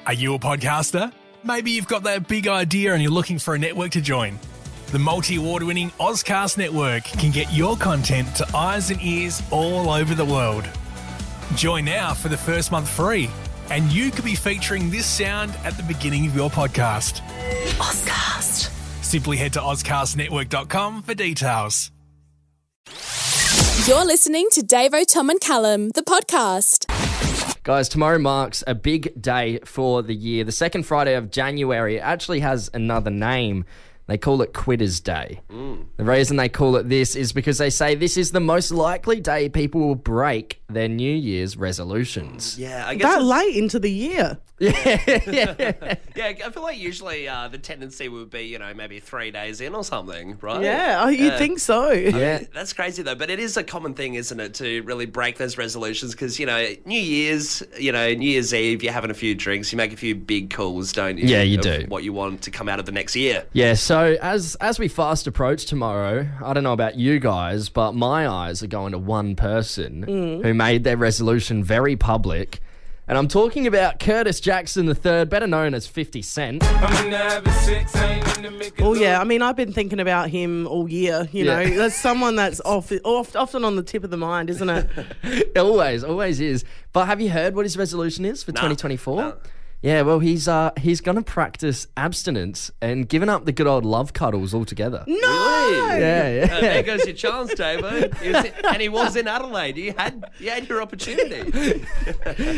Are you a podcaster? Maybe you've got that big idea and you're looking for a network to join. The multi-award-winning Ozcast Network can get your content to eyes and ears all over the world. Join now for the first month free, and you could be featuring this sound at the beginning of your podcast. Ozcast. Simply head to ozcastnetwork.com for details. You're listening to Davo, Tom and Callum, the podcast. Guys, tomorrow marks a big day for the year. The second Friday of January actually has another name. They call it Quitters Day. The reason they call it this is because they say this is the most likely day people will break their New Year's resolutions. Yeah, I guess That late into the year. Yeah, I feel like usually the tendency would be, maybe 3 days in or something, right? Yeah, you'd think so. Yeah. That's crazy though, but it is a common thing, isn't it, to really break those resolutions? Because New Year's Eve, you're having a few drinks, you make a few big calls, don't you? Yeah, you of do. What you want to come out of the next year. Yeah, so as we fast approach tomorrow, I don't know about you guys, but my eyes are going to one person who made their resolution very public. And I'm talking about Curtis Jackson III, better known as 50 Cent. Oh, yeah. I mean, I've been thinking about him all year. You know, that's someone that's often on the tip of the mind, isn't it? It always is. But have you heard what his resolution is for 2024? No. Yeah, well, he's going to practice abstinence and giving up the good old love cuddles altogether. No! Really? Yeah. There goes your chance, Davo. He was in Adelaide. You had your opportunity.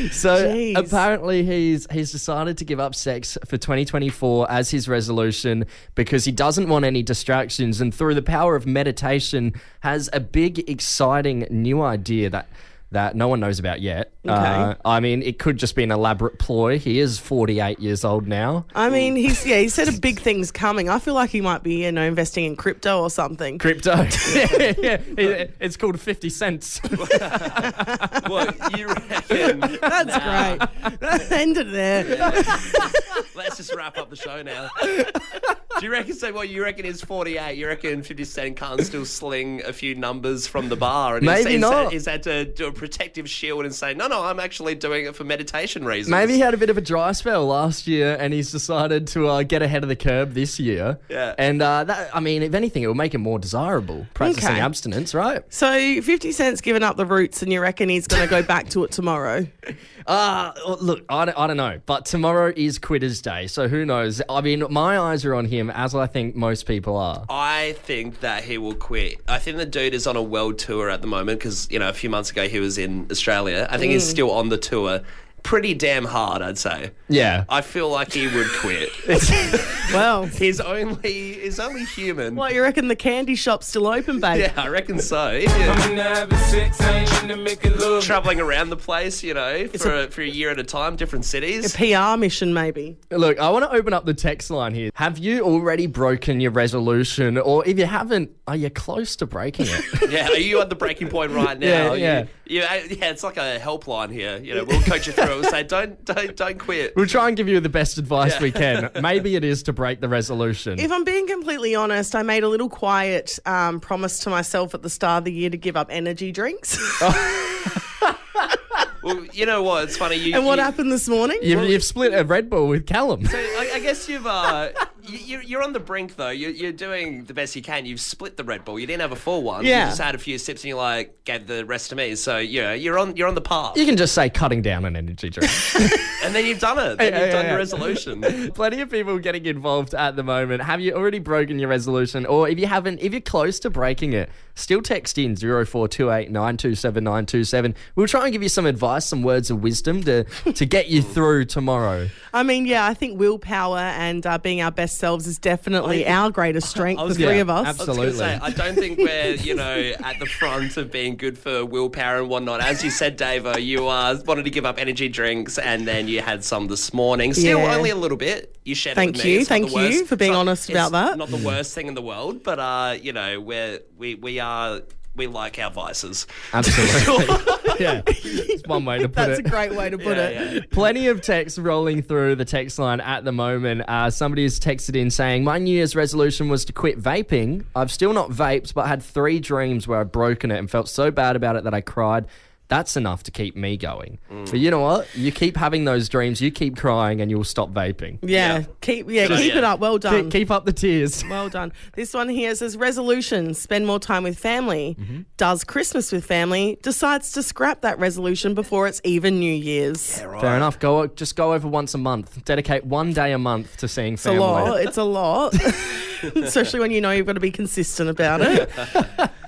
So Jeez. apparently he's decided to give up sex for 2024 as his resolution because he doesn't want any distractions, and through the power of meditation has a big, exciting new idea that no one knows about yet. Okay. I mean, it could just be an elaborate ploy. He is 48 years old now. I mean, he said a big thing's coming. I feel like he might be, investing in crypto or something. Crypto. Yeah. It's called 50 cents. What, you reckon? That's great. End it there. Let's just wrap up the show now. Do you reckon, you reckon he's 48, you reckon 50 Cent can't still sling a few numbers from the bar? And Maybe not. He's had to do a protective shield and say, no, I'm actually doing it for meditation reasons. Maybe he had a bit of a dry spell last year and he's decided to get ahead of the curve this year. Yeah. And if anything, it will make him more desirable, practicing abstinence, right? So 50 Cent's given up the roots and you reckon he's going to go back to it tomorrow? Look, I don't know, but tomorrow is Quitters Day, so who knows? I mean, my eyes are on him, as I think most people are. I think that he will quit. I think the dude is on a world tour at the moment because, a few months ago he was in Australia. I think he's still on the tour. Pretty damn hard, I'd say. Yeah. I feel like he would quit. Well, He's only human. what, you reckon the candy shop's still open, babe? Yeah, I reckon so. If you're travelling around the place, for a year at a time, different A cities. PR mission, maybe. Look, I want to open up the text line here. Have you already broken your resolution? Or if you haven't, are you close to breaking it? Yeah, are you at the breaking point right now? Yeah. It's like a helpline here. We'll coach you through it. We'll say, don't quit. We'll try and give you the best advice we can. Maybe it is to break the resolution. If I'm being completely honest, I made a little quiet promise to myself at the start of the year to give up energy drinks. Well, you know what? It's funny. And what happened this morning? You've split a Red Bull with Callum. So I guess you're on the brink though. You're doing the best you can. You've split the Red Bull. You didn't have a full one. Yeah. You just had a few sips and you gave the rest to me. So you're on the path. You can just say cutting down an energy drink. And then you've done it. Then you've done your resolution. Plenty of people getting involved at the moment. Have you already broken your resolution? Or if you haven't, if you're close to breaking it, still text in 0428 927 927. We'll try and give you some advice, some words of wisdom to get you through tomorrow. I mean, yeah, I think willpower and being our best selves is definitely our greatest strength, the three of us. Absolutely. I was going to say, I don't think we're, at the front of being good for willpower and whatnot. As you said, Davo, you wanted to give up energy drinks and then you had some this morning. Still only a little bit. You shared it with me. Thank you for being honest about that. Not the worst thing in the world, but, we like our vices. Absolutely. Yeah, it's one way to put That's it. a great way to put it. Yeah. Plenty of texts rolling through the text line at the moment. Somebody's texted in saying, my New Year's resolution was to quit vaping. I've still not vaped, but had 3 dreams where I'd broken it and felt so bad about it that I cried. That's enough to keep me going. But you know what? You keep having those dreams, you keep crying, and you'll stop vaping. Yeah, keep it up. Well done. Keep up the tears. Well done. This one here says resolution, spend more time with family, does Christmas with family, decides to scrap that resolution before it's even New Year's. Yeah, right. Fair enough. Just go over once a month. Dedicate one day a month to seeing It's family. It's a lot. Especially when you know you've got to be consistent about it.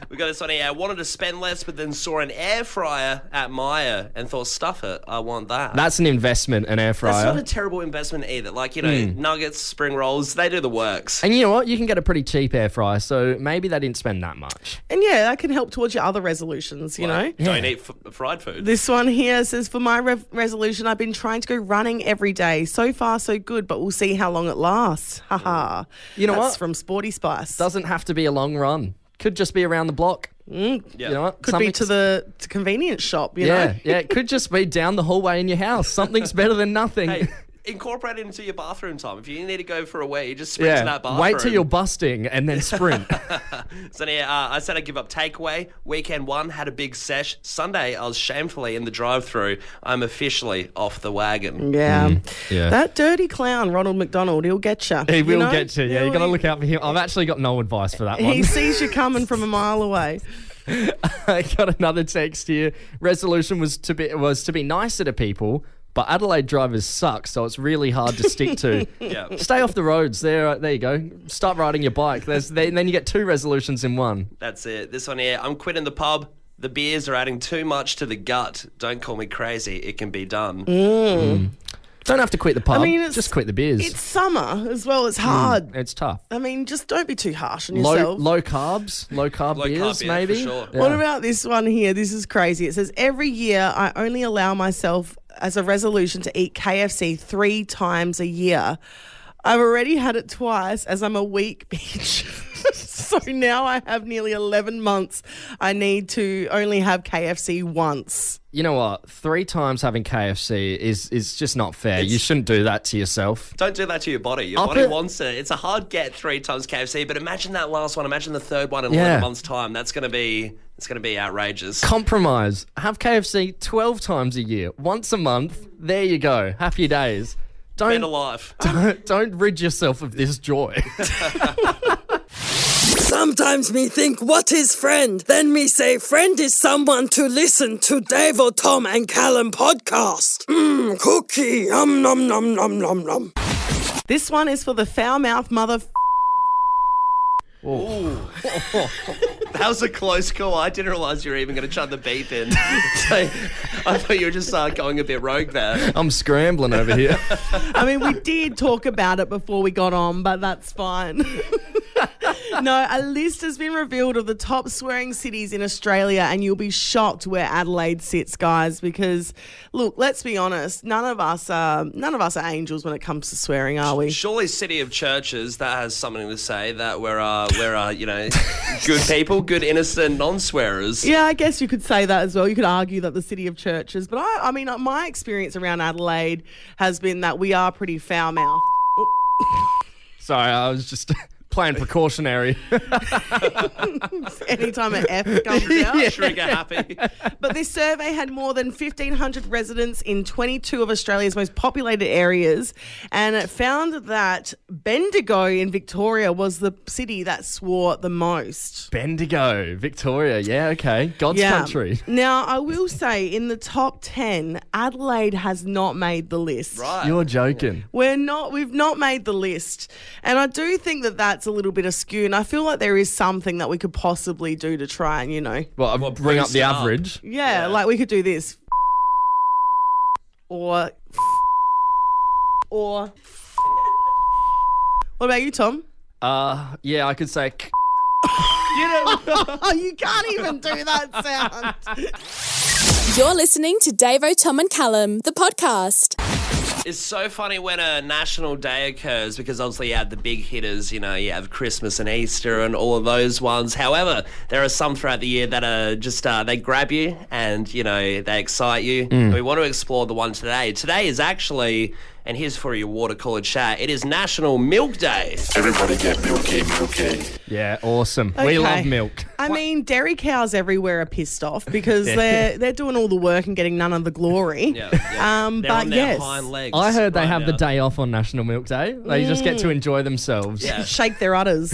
We got this one here. I wanted to spend less, but then saw an air fryer at Myer and thought, stuff it, I want that. That's an investment, an air fryer. That's not a terrible investment either. Like, nuggets, spring rolls, they do the works. And you know what? You can get a pretty cheap air fryer, so maybe they didn't spend that much. And yeah, that can help towards your other resolutions, you know. Don't eat fried food. This one here says, for my resolution, I've been trying to go running every day. So far, so good, but we'll see how long it lasts. Haha. You know That's what? from Sporty Spice. Doesn't have to be a long run. Could just be around the block. Yeah. You know what? Could be to the convenience shop, you know. Yeah, it could just be down the hallway in your house. Something's better than nothing. Hey, incorporate it into your bathroom time. If you need to go for a wee, you just sprint to that bathroom. Wait till you're busting and then sprint. So yeah, I said I'd give up takeaway. Weekend 1 had a big sesh. Sunday, I was shamefully in the drive-through. I'm officially off the wagon. Yeah. Yeah. That dirty clown, Ronald McDonald, he'll get you. He will get you. Yeah, you got to look out for him. I've actually got no advice for that one. He sees you coming from a mile away. I got another text here. Resolution was to be nicer to people, but Adelaide drivers suck, so it's really hard to stick to. Yeah. Stay off the roads. There you go. Start riding your bike. Then you get 2 resolutions in one. That's it. This one here, I'm quitting the pub. The beers are adding too much to the gut. Don't call me crazy. It can be done. Don't have to quit the pub. I mean, just quit the beers. It's summer as well. It's hard. It's tough. I mean, just don't be too harsh on yourself. Low carb Low carb beers, beer, maybe. for sure. Yeah. What about this one here? This is crazy. It says, every year I only allow myself as a resolution to eat KFC 3 times a year. I've already had it twice as I'm a weak bitch. So now I have nearly 11 months. I need to only have KFC once. You know what? 3 times having KFC is just not fair. You shouldn't do that to yourself. Don't do that to your body. Your body wants it. It's a hard get 3 times KFC, but imagine that last one. Imagine the third one in 11 months' time. It's going to be outrageous. Compromise. Have KFC 12 times a year. Once a month. There you go. Happy days. Better life. Don't rid yourself of this joy. Sometimes me think, what is friend? Then me say, friend is someone to listen to Davo, Tom and Callum podcast. Cookie, nom nom nom nom nom. This one is for the foul-mouthed mother... That was a close call. I didn't realise you were even going to chuck the beep in. So, I thought you were just going a bit rogue there. I'm scrambling over here. I mean, we did talk about it before we got on, but that's fine. No, a list has been revealed of the top swearing cities in Australia, and you'll be shocked where Adelaide sits, guys. Because, look, let's be honest, none of us are angels when it comes to swearing, are we? Surely, City of Churches, that has something to say that we're good people, good innocent non-swearers. Yeah, I guess you could say that as well. You could argue that the City of Churches, but I mean, my experience around Adelaide has been that we are pretty foul-mouthed. Sorry, I was just playing precautionary. Anytime an F comes out. Trigger happy. But this survey had more than 1,500 residents in 22 of Australia's most populated areas, and it found that Bendigo in Victoria was the city that swore the most. Bendigo, Victoria. Yeah, okay. God's country. Now, I will say, in the top 10, Adelaide has not made the list. Right. You're joking. We've not made the list. And I do think that that's a little bit askew, and I feel like there is something that we could possibly do to try and, Well, bring up boost the it up. average. Yeah, like we could do this. Or. What about you, Tom? Yeah, I could say... Oh, you can't even do that sound. You're listening to Davo, Tom and Callum, the podcast. It's so funny when a national day occurs because obviously you have the big hitters, you have Christmas and Easter and all of those ones. However, there are some throughout the year that are just, they grab you and, they excite you. And we want to explore the one today. Today is actually And here's for your water cooler chat. It is National Milk Day. Everybody get milky. Yeah, awesome. We Okay. love milk. I mean, dairy cows everywhere are pissed off because they're doing all the work and getting none of the glory. Yeah. But They're on their yes, hind legs. I heard they right have the now. day off on National Milk Day. They just get to enjoy themselves. Yeah. shake their udders.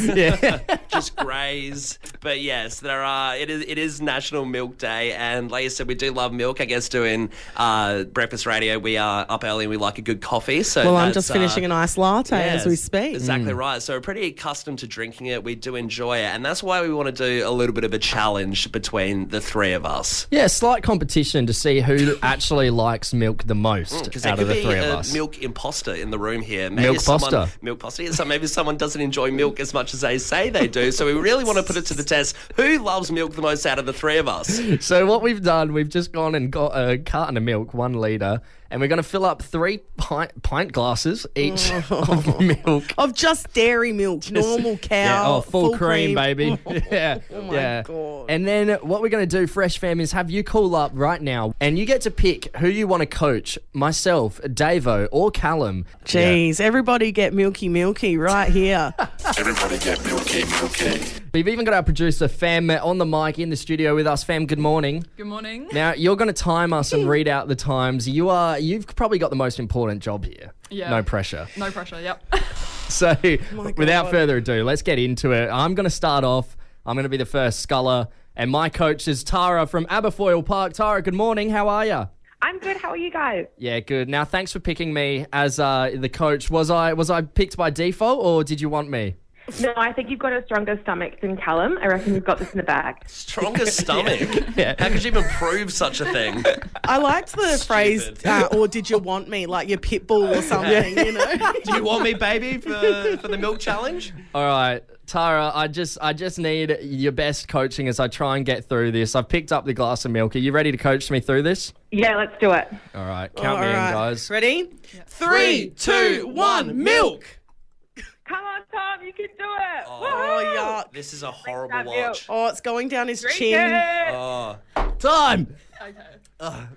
Just graze. But yes, it is National Milk Day, and like you said, we do love milk. I guess doing breakfast radio, we are up early and we like a good coffee. So Well, I'm that's, just finishing an iced latte yes, as we speak. Exactly right. So we're pretty accustomed to drinking it. We do enjoy it, and that's why we want to do a little bit of a challenge between the three of us. Yeah, slight competition to see who actually likes milk the most Because there out could of the be three of a us. milk imposter in the room here. Maybe Milk poster. Milk poster. So maybe someone doesn't enjoy milk as much as they say they do. So we really want to put it to the test. Who loves milk the most out of the three of us? So what we've done, we've just gone and got a carton of milk, 1 litre, and we're going to fill up 3 pint glasses each of milk. Of just dairy milk, normal cow. Yeah, full cream, baby. Yeah. Oh my yeah. God. And then what we're going to do, Fresh Fam, is have you call up right now and you get to pick who you want to coach, myself, Davo, or Callum. Jeez, everybody get milky right here. Everybody get milky. We've even got our producer, Fam, on the mic in the studio with us. Fam, good morning. Good morning. Now, you're going to time us and read out the times. You've probably got the most important job here. Yeah. No pressure. No pressure, yep. So, without God. further ado, let's get into it. I'm going to start off. I'm going to be the first sculler. And my coach is Tara from Aberfoyle Park. Tara, good morning. How are you? I'm good. How are you guys? Yeah, good. Now, thanks for picking me as the coach. Was I picked by default, or did you want me? No, I think you've got a stronger stomach than Callum. I reckon you've got this in the bag. Stronger stomach. Yeah. How could you even prove such a thing? I liked the phrase, or did you want me, like your pit bull or something, you know? Do you want me, baby, for the milk challenge? All right, Tara, I just need your best coaching as I try and get through this. I've picked up the glass of milk. Are you ready to coach me through this? Yeah, let's do it. All right, count me All in, right. guys. Ready? 3, 2, 1, milk. Come on, Tom. You can do it. Oh, yuck. This is a horrible Love you. watch. Oh, it's going down his Drink chin. it. Oh. Time. Are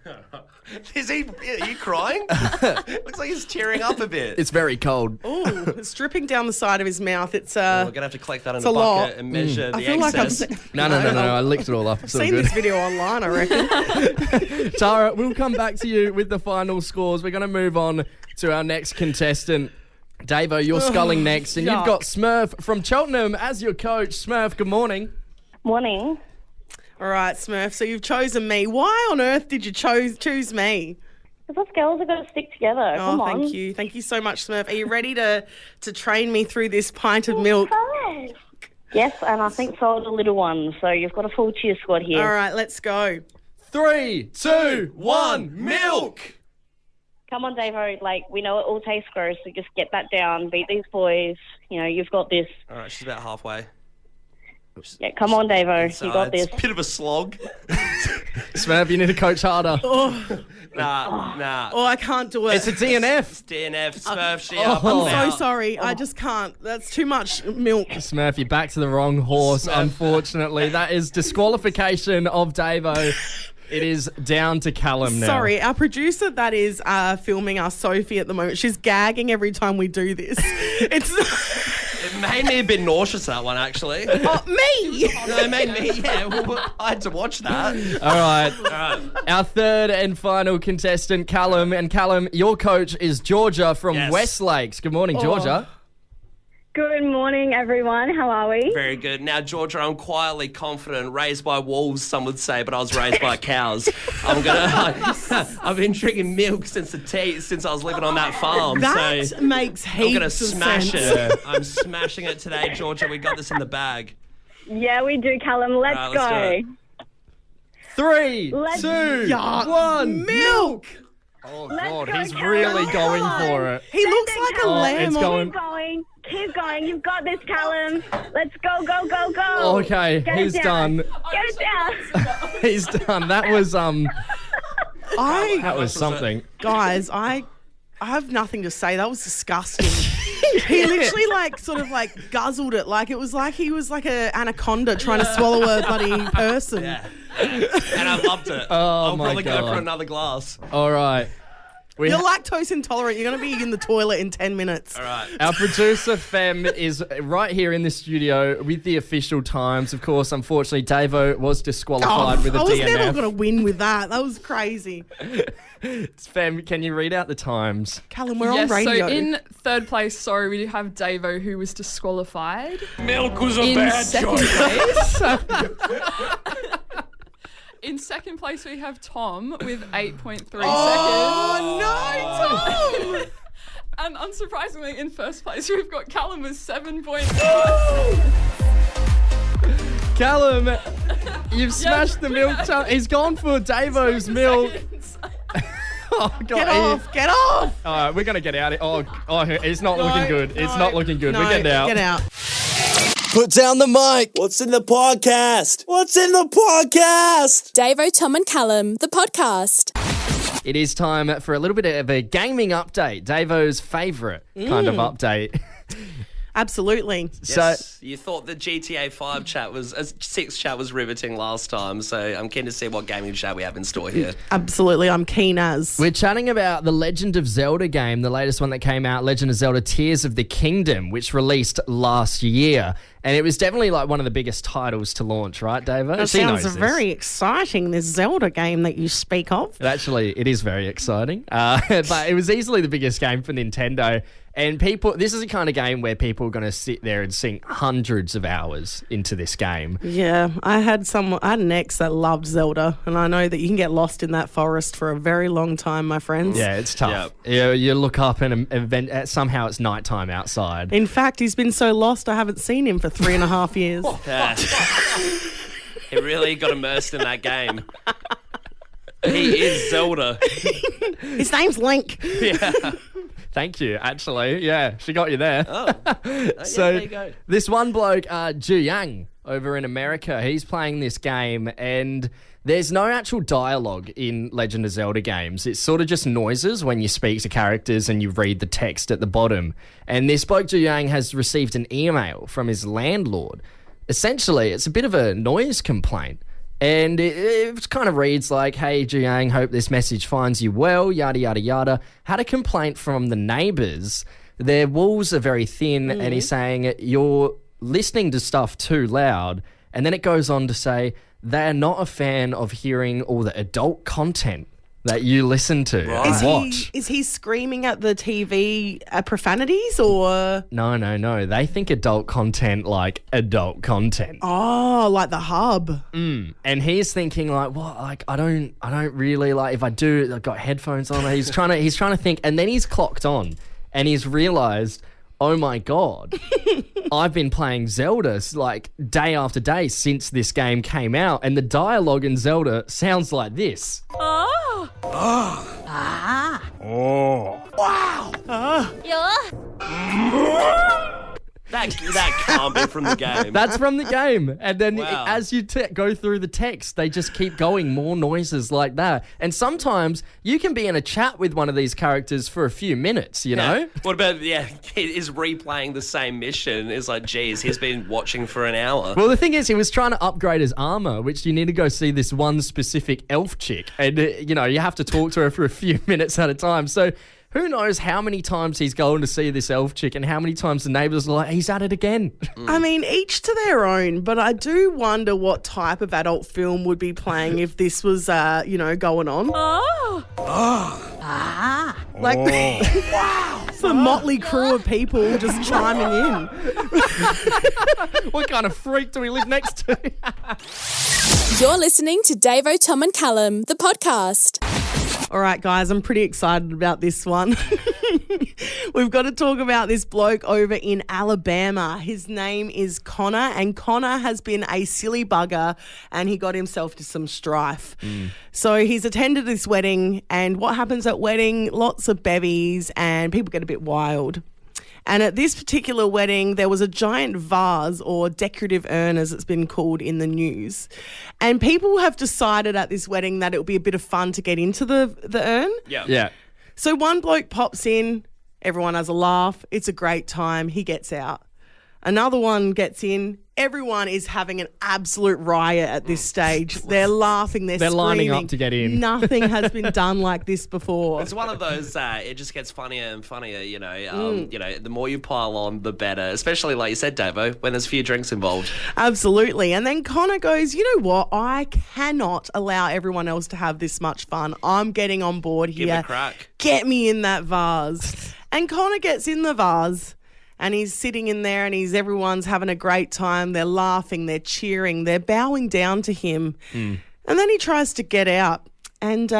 you crying? Looks like he's tearing up a bit. It's very cold. Oh, it's dripping down the side of his mouth. It's We're going to have to collect that in it's a a lot. bucket and measure I the feel like I've excess. No. I licked it all up. It's all seen good. this video online, I reckon. Tara, we'll come back to you with the final scores. We're going to move on to our next contestant. Davo, you're sculling next, and you've yuck. got Smurf from Cheltenham as your coach. Smurf, good morning. Morning. All right, Smurf, so you've chosen me. Why on earth did you choose me? Because us girls are going to stick together. Come on. Thank you. Thank you so much, Smurf. Are you ready to train me through this pint of milk? Yes, and I think so are the little ones. So you've got a full cheer squad here. All right, let's go. 3, 2, 1, milk! Come on, Davo. Like, we know it all tastes gross, so just get that down. Beat these boys. You know, you've got this. All right, she's about halfway. Yeah, come on, Davo. So You got this. it's a bit of a slog. Smurf, you need to coach harder. Nah. Oh, I can't do it. It's a DNF. DNF, Smurf, she Oh. up. I'm so sorry. I just can't. That's too much milk. Smurf, you're back to the wrong horse, Smurf. unfortunately. That is disqualification of Davo. It is down to Callum now. Sorry, our producer that is filming us, Sophie, at the moment, she's gagging every time we do this. It's It made me a bit nauseous, that one, actually. me. No, it made me, yeah. Well, I had to watch that. All right. All right. Our third and final contestant, Callum. And Callum, your coach is Georgia from Yes. Westlakes. Good morning, Georgia. Good morning, everyone. How are we? Very good. Now, Georgia, I'm quietly confident. Raised by wolves, some would say, but I was raised by cows. I've been drinking milk since I was living on that farm. That so makes I'm heaps gonna of smash sense. it. I'm smashing it today, Georgia. We got this in the bag. Yeah, we do, Callum. Let's All right, let's go. do it. 3, Let's- 2, Yuck. 1, Milk. Oh, Let's God, go, he's Callum. really Come going on. for it. He looks like a Oh, lamb. it's on- going- Keep going. Keep going. You've got this, Callum. Let's go, go, go, go. Okay, Get he's it down. done. Get it down. He's done. That was That was something. guys, I have nothing to say. That was disgusting. He literally sort of guzzled it like it was like he was like a anaconda trying to swallow a bloody person. Yeah. And I loved it. Oh, I'll my probably go God. for another glass. All right. We You're lactose intolerant. You're going to be in the toilet in 10 minutes. All right. Our producer, Fem, is right here in the studio with the official times. Of course, unfortunately, Davo was disqualified with a I was DNF. never going to win with that. That was crazy. Fem, can you read out the times? Callum, we're on Yes, radio. so in third place, sorry, we have Davo, who was disqualified. Milk was a In bad second choice. place... In second place, we have Tom with 8.3 seconds. Oh, no, Tom! And unsurprisingly, in first place, we've got Callum with 7.5. Callum, you've smashed the milk. He's gone for Davo's milk. Oh, God. Get off! All right, we're going to get out of here. Oh, it's not looking good. It's not looking good. We're getting out. Get out. Put down the mic. What's in the podcast? What's in the podcast? Davo, Tom and Callum, the podcast. It is time for a little bit of a gaming update. Davo's favourite kind of update. Absolutely. Yes, you thought the GTA 5 chat was, 6 chat was riveting last time, so I'm keen to see what gaming chat we have in store here. Absolutely. I'm keen as. We're chatting about the Legend of Zelda game, the latest one that came out, Legend of Zelda Tears of the Kingdom, which released last year. And it was definitely like one of the biggest titles to launch, right, Davo? That sounds very exciting, this Zelda game that you speak of. Actually, it is very exciting. But it was easily the biggest game for Nintendo. And this is the kind of game where people are going to sit there and sink hundreds of hours into this game. Yeah, I had an ex that loved Zelda, and I know that you can get lost in that forest for a very long time, my friends. Yeah, it's tough. You look up and somehow it's nighttime outside. In fact, he's been so lost I haven't seen him for 3.5 years. He really got immersed in that game. He is Zelda. His name's Link. Yeah. Thank you, actually. Yeah, she got you there. Oh, So there you go. this one bloke, Ju Yang, over in America, he's playing this game and there's no actual dialogue in Legend of Zelda games. It's sort of just noises when you speak to characters and you read the text at the bottom. And this bloke, Ju Yang, has received an email from his landlord. Essentially, it's a bit of a noise complaint. And it kind of reads like, hey, Ju Yang, hope this message finds you well, yada, yada, yada. Had a complaint from the neighbours. Their walls are very thin, and he's saying, you're listening to stuff too loud. And then it goes on to say, they're not a fan of hearing all the adult content that you listen to and watch. Is he screaming at the TV profanities or? No. They think adult content like adult content. Oh, like the hub. And he's thinking like, what? Like I don't really like. If I do, I've got headphones on. He's trying to think, and then he's clocked on, and he's realised, oh my God, I've been playing Zelda like day after day since this game came out, and the dialogue in Zelda sounds like this. That can't be from the game. That's from the game. And then Wow. as you go through the text, they just keep going, more noises like that. And sometimes you can be in a chat with one of these characters for a few minutes, you know? What about, he is replaying the same mission. It's like, geez, he's been watching for an hour. Well, the thing is, he was trying to upgrade his armor, which you need to go see this one specific elf chick. And, you have to talk to her for a few minutes at a time. So who knows how many times he's going to see this elf chick and how many times the neighbours are like, he's at it again. I mean, each to their own, but I do wonder what type of adult film would be playing if this was, going on. Like, wow. It's a motley crew of people just chiming in. What kind of freak do we live next to? You're listening to Davo, Tom and Callum, the podcast. All right, guys, I'm pretty excited about this one. We've got to talk about this bloke over in Alabama. His name is Connor, and Connor has been a silly bugger, and he got himself to some strife. So he's attended this wedding, and what happens at wedding? Lots of bevies, and people get a bit wild. And at this particular wedding, there was a giant vase, or decorative urn as it's been called in the news. And people have decided at this wedding that it would be a bit of fun to get into the urn. Yeah. So one bloke pops in, everyone has a laugh, it's a great time, he gets out. Another one gets in. Everyone is having an absolute riot at this stage. They're laughing. They're screaming. lining up to get in. Nothing has been done like this before. It's one of those. It just gets funnier and funnier. You know, the more you pile on, the better. Especially like you said, Davo, when there's a few drinks involved. Absolutely. And then Connor goes, you know what? I cannot allow everyone else to have this much fun. I'm getting on board here. Give it a crack. Get me in that vase. And Connor gets in the vase. And he's sitting in there and everyone's having a great time. They're laughing, they're cheering, they're bowing down to him. And then he tries to get out. And,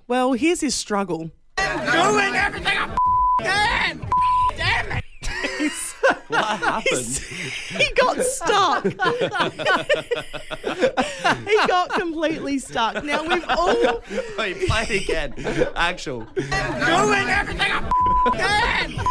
well, here's his struggle. Doing everything I can! Damn it! What happened? He got stuck. He got completely stuck. Now, we've all... Wait, play it again. Actual. Doing everything I can! Damn it!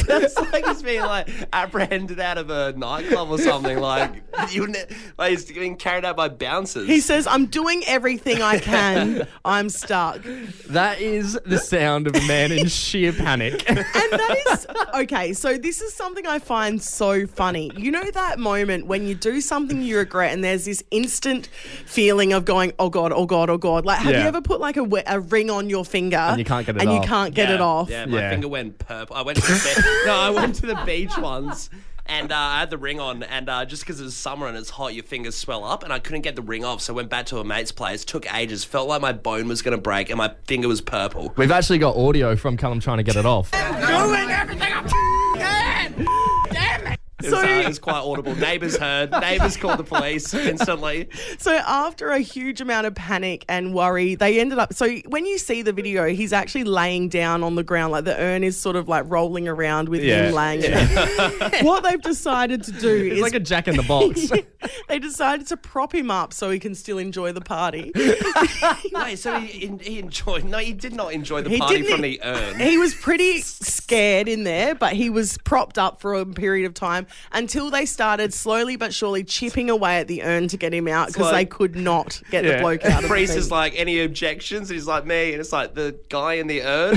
It's like he's being like apprehended out of a nightclub or something. Like he's being carried out by bouncers. He says, I'm doing everything I can. I'm stuck. That is the sound of a man in sheer panic. And that is, okay, so this is something I find so funny. You know that moment when you do something you regret and there's this instant feeling of going, oh God, oh God, oh God. Like, have you ever put like a ring on your finger and you can't get it off? Yeah, my finger went purple. I went to the beach once. And I had the ring on, and just because it was summer and it's hot, your fingers swell up, and I couldn't get the ring off, so I went back to a mate's place. Took ages, felt like my bone was going to break, and my finger was purple. We've actually got audio from Callum trying to get it off. Doing everything I can! Damn it! It was quite audible. Neighbours heard. Neighbours called the police instantly. So after a huge amount of panic and worry, they ended up... So when you see the video, he's actually laying down on the ground. Like the urn is sort of like rolling around with him laying there. What they've decided to do is... It's like a Jack in the Box. They decided to prop him up so he can still enjoy the party. Wait, so he enjoyed... No, he did not enjoy the party from the urn. He was pretty scared in there, but he was propped up for a period of time until they started slowly but surely chipping away at the urn to get him out because they could not get the bloke out of the priest thing. is like, any objections? And he's like, me. And it's like, the guy in the urn.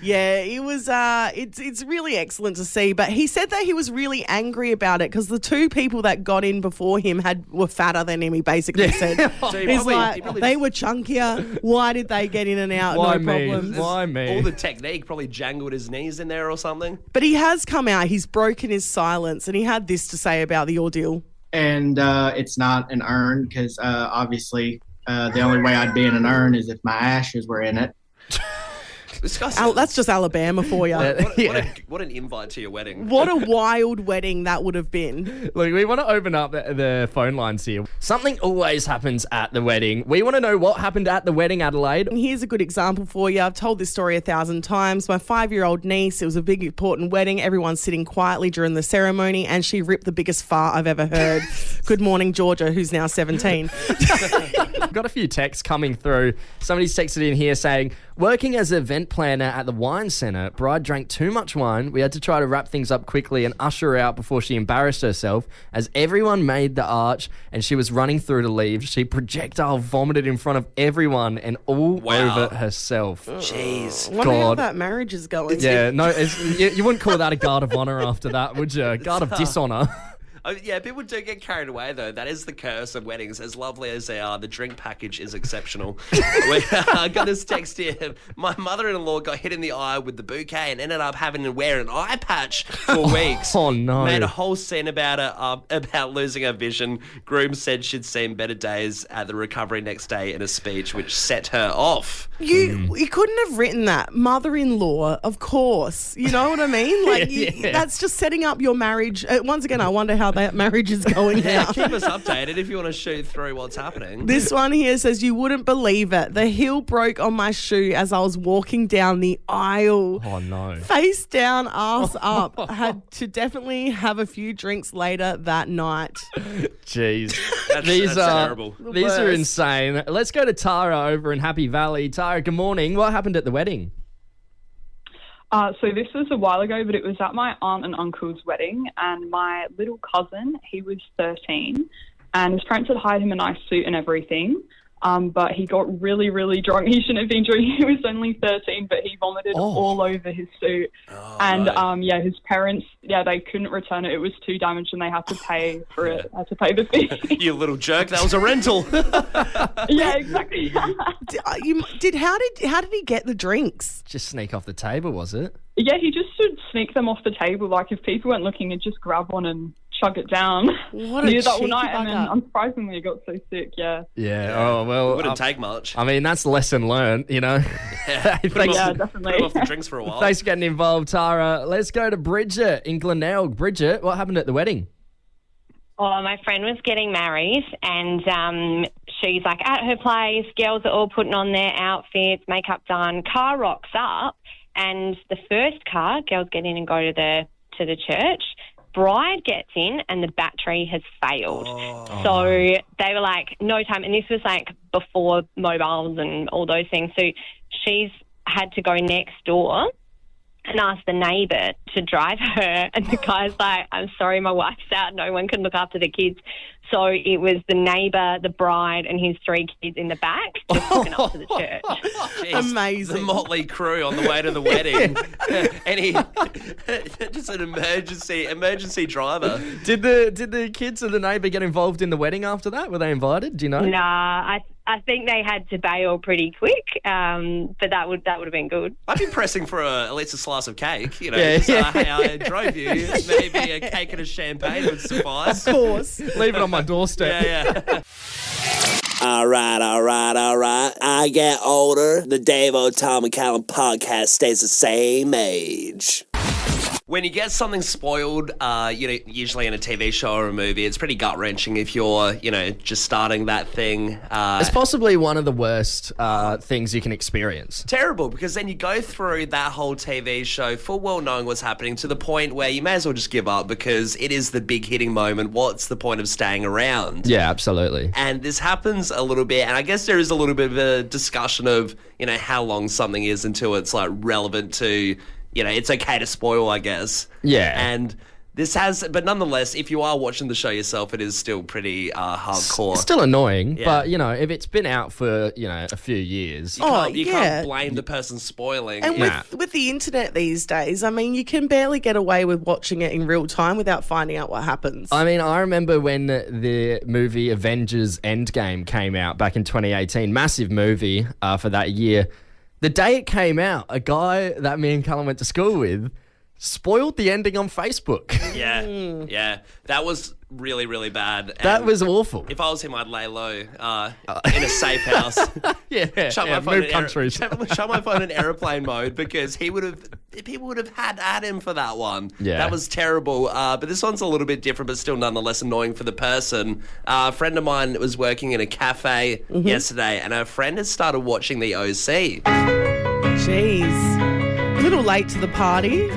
Yeah, it was. It's really excellent to see. But he said that he was really angry about it because the two people that got in before him were fatter than him. He basically said, So he's they were chunkier. Why did they get in and out? Why no me? problems. Why me? All the technique probably jangled his knees in there or something. But he has come out. He's broken his silence, and he had this to say about the ordeal. And it's not an urn because obviously the only way I'd be in an urn is if my ashes were in it. That's just Alabama for you. What an invite to your wedding. What a wild wedding that would have been. Look, we want to open up the phone lines here. Something always happens at the wedding. We want to know what happened at the wedding, Adelaide. And here's a good example for you. I've told this story 1,000 times. My 5-year-old niece, it was a big, important wedding. Everyone's sitting quietly during the ceremony, and she ripped the biggest fart I've ever heard. Good morning, Georgia, who's now 17. Got a few texts coming through. Somebody's texted in here saying, working as an event planner at the wine centre, bride drank too much wine. We had to try to wrap things up quickly and usher her out before she embarrassed herself. As everyone made the arch and she was running through to leave, she projectile vomited in front of everyone and all over herself. Jeez. I wonder how that marriage is going. Yeah, no, you wouldn't call that a guard of honour after that, would you? Guard of dishonour. Yeah, people do get carried away, though. That is the curse of weddings. As lovely as they are, the drink package is exceptional. I got this text here. My mother-in-law got hit in the eye with the bouquet and ended up having to wear an eye patch for weeks. Oh, no. Made a whole scene about it, about losing her vision. Groom said she'd seen better days at the recovery next day in a speech, which set her off. You couldn't have written that. Mother-in-law, of course. You know what I mean? Like that's just setting up your marriage. Once again, I wonder how that marriage is going now. Keep us updated if you want to shoot through what's happening. This one here says, you wouldn't believe it. The heel broke on my shoe as I was walking down the aisle. Oh, no. Face down, ass up. Had to definitely have a few drinks later that night. Jeez. That's terrible. These are insane. Let's go to Tara over in Happy Valley. Tara, good morning. What happened at the wedding? So this was a while ago, but it was at my aunt and uncle's wedding, and my little cousin, he was 13, and his parents had hired him a nice suit and everything. But he got really, really drunk. He shouldn't have been drinking. He was only 13, but he vomited all over his suit. His parents, they couldn't return it. It was too damaged, and they had to pay for it. Had to pay the fee. You little jerk! That was a rental. Yeah, exactly. How did he get the drinks? Just sneak off the table, was it? Yeah, he just should sneak them off the table. Like, if people weren't looking, he'd just grab one and chug it down. What a He did that all cheeky night, and then bugger. unsurprisingly, he got so sick. Yeah. Yeah. Oh well. It wouldn't take much. I mean, that's the lesson learned. You know. Put him definitely. off the drinks for a while. Thanks for getting involved, Tara. Let's go to Bridget in Glenelg. Bridget, what happened at the wedding? Oh, my friend was getting married, and she's like at her place. Girls are all putting on their outfits, makeup done. Car rocks up, and the first car, girls get in and go to the church. Bride gets in, and the battery has failed. So they were like, no time. And this was like before mobiles and all those things. So she's had to go next door and ask the neighbour to drive her. And the guy's like, I'm sorry, my wife's out. No one can look after the kids. So it was the neighbour, the bride, and his 3 kids in the back just walking up to the church. Jeez, Amazing. The motley crew on the way to the wedding. And he just an emergency driver. Did the kids of the neighbour get involved in the wedding after that? Were they invited? Do you know? Nah, I think they had to bail pretty quick, but that would have been good. I'd be pressing for at least a slice of cake. You know, Yeah. hey, I drove you. Maybe a cake and a champagne would suffice. Of course. Leave it on my doorstep. Yeah. All right. I get older. The Davo, Tom, and Callum podcast stays the same age. When you get something spoiled, usually in a TV show or a movie, it's pretty gut-wrenching if you're, just starting that thing. It's possibly one of the worst things you can experience. Terrible, because then you go through that whole TV show full well knowing what's happening to the point where you may as well just give up because it is the big hitting moment. What's the point of staying around? Yeah, absolutely. And this happens a little bit, and I guess there is a little bit of a discussion of, how long something is until it's like relevant to... it's okay to spoil, I guess. Yeah. And but nonetheless, if you are watching the show yourself, it is still pretty hardcore. It's still annoying, Yeah. but, if it's been out for, a few years. You can't blame the person spoiling. And with the internet these days, I mean, you can barely get away with watching it in real time without finding out what happens. I mean, I remember when the movie Avengers Endgame came out back in 2018, massive movie for that year. The day it came out, a guy that me and Callum went to school with spoiled the ending on Facebook. Yeah. That was really, really bad. That And was awful. If I was him, I'd lay low in a safe house. Shut my phone move countries. Shut my phone in airplane mode because people would have had at him for that one. Yeah. That was terrible. But this one's a little bit different, but still nonetheless annoying for the person. A friend of mine was working in a cafe yesterday, and her friend had started watching the OC. Jeez. A little late to the party.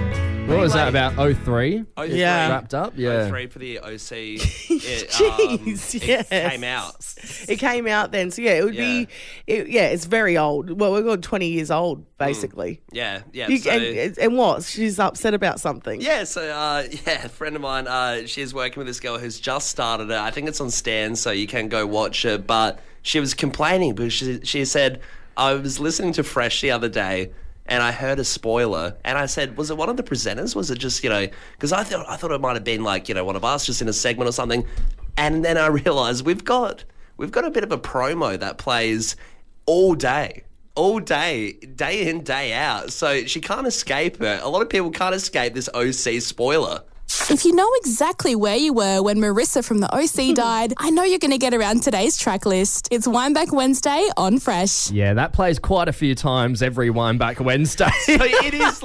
What was that, about 03? Yeah. Wrapped up? Yeah. 03 for the OC. Jeez, It yes. came out. It came out then. So, it would be... it's very old. Well, we're going 20 years old, basically. Yeah. And what? She's upset about something. Yeah, so, a friend of mine, she's working with this girl who's just started it. I think it's on Stan, so you can go watch it. But she was complaining because she said, I was listening to Fresh the other day and I heard a spoiler and I said, was it one of the presenters? Was it just, because I thought it might have been like, one of us just in a segment or something. And then I realised we've got a bit of a promo that plays all day, day in, day out. So she can't escape it. A lot of people can't escape this OC spoiler. If you know exactly where you were when Marissa from the OC died, I know you're going to get around today's track list. It's Wineback Wednesday on Fresh. Yeah, that plays quite a few times every Wineback Wednesday. So it is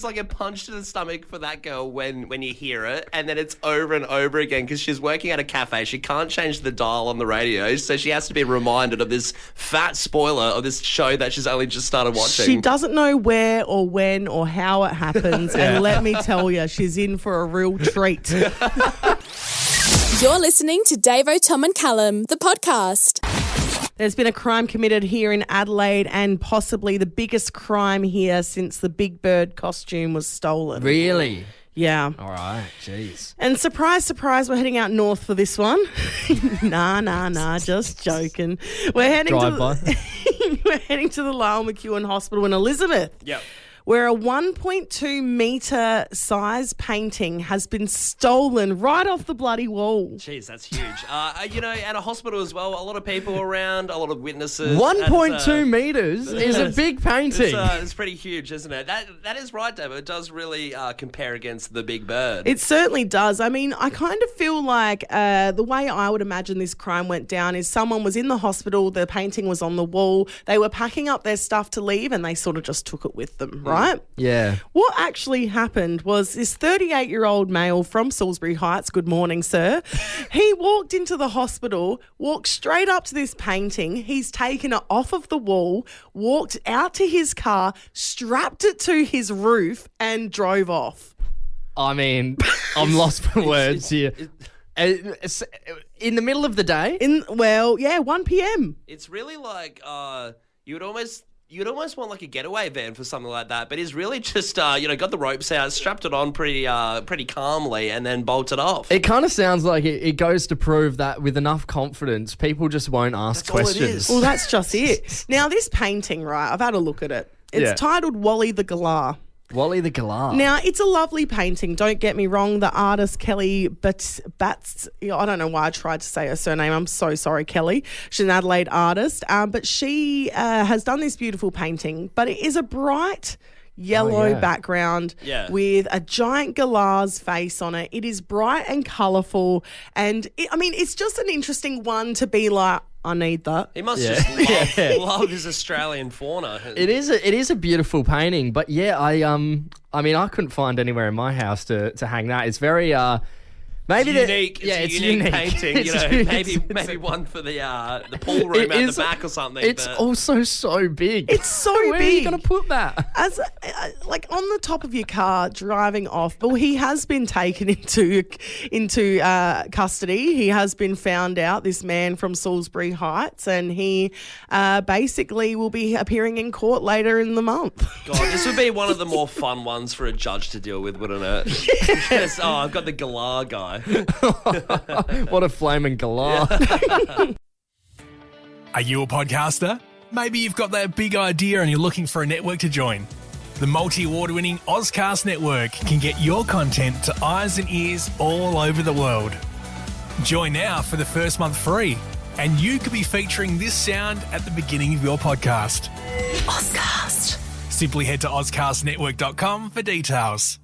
like a punch to the stomach for that girl when you hear it, and then it's over and over again because she's working at a cafe. She can't change the dial on the radio, so she has to be reminded of this fat spoiler of this show that she's only just started watching. She doesn't know where or when or how it happens, and let me tell you, she's in for a real treat. You're listening to Davo, Tom and Callum, the podcast. There's been a crime committed here in Adelaide and possibly the biggest crime here since the Big Bird costume was stolen. Really? Yeah. All right. Jeez. And surprise, surprise, we're heading out north for this one. Nah, just joking. We're heading we're heading to the Lyle McEwen Hospital in Elizabeth. Yep. Where a 1.2 metre size painting has been stolen right off the bloody wall. Jeez, that's huge. At a hospital as well, a lot of people around, a lot of witnesses. 1.2 metres is a big painting. It's pretty huge, isn't it? That is right, Davo. It does really compare against the Big Bird. It certainly does. I mean, I kind of feel like the way I would imagine this crime went down is someone was in the hospital, the painting was on the wall, they were packing up their stuff to leave and they sort of just took it with them, right? Yeah. What actually happened was this 38-year-old male from Salisbury Heights, good morning, sir, he walked into the hospital, walked straight up to this painting, he's taken it off of the wall, walked out to his car, strapped it to his roof and drove off. I mean, I'm lost for words here. In the middle of the day? 1 p.m. It's really like you'd almost want like a getaway van for something like that, but he's really just got the ropes out, strapped it on pretty calmly, and then bolted off. It kind of sounds like it goes to prove that with enough confidence, people just won't ask questions. Well, that's just it. Now, this painting, right? I've had a look at it. It's titled Wally the Galah. Wally the Galah. Now, it's a lovely painting. Don't get me wrong. The artist, Kelly Bats, I don't know why I tried to say her surname. I'm so sorry, Kelly. She's an Adelaide artist. But she has done this beautiful painting. But it is a bright yellow background with a giant Galah's face on it. It is bright and colourful. And, it's just an interesting one to be like, I need that. He must just love his Australian fauna. It is a beautiful painting, but I couldn't find anywhere in my house to hang that. It's very maybe it's unique. It's a unique painting. Maybe one for the pool room at the back or something. It's also so big. It's so big. Where are you going to put that? As on the top of your car driving off. Well, he has been taken into custody. He has been found out. This man from Salisbury Heights, and he basically will be appearing in court later in the month. God, this would be one of the more fun ones for a judge to deal with, wouldn't it? Yes. Oh, I've got the Galah guy. What a flaming Galah. Are you a podcaster? Maybe you've got that big idea and you're looking for a network to join. The multi-award-winning Ozcast Network can get your content to eyes and ears all over the world. Join now for the first month free, and you could be featuring this sound at the beginning of your podcast. Ozcast. Simply head to ozcastnetwork.com for details.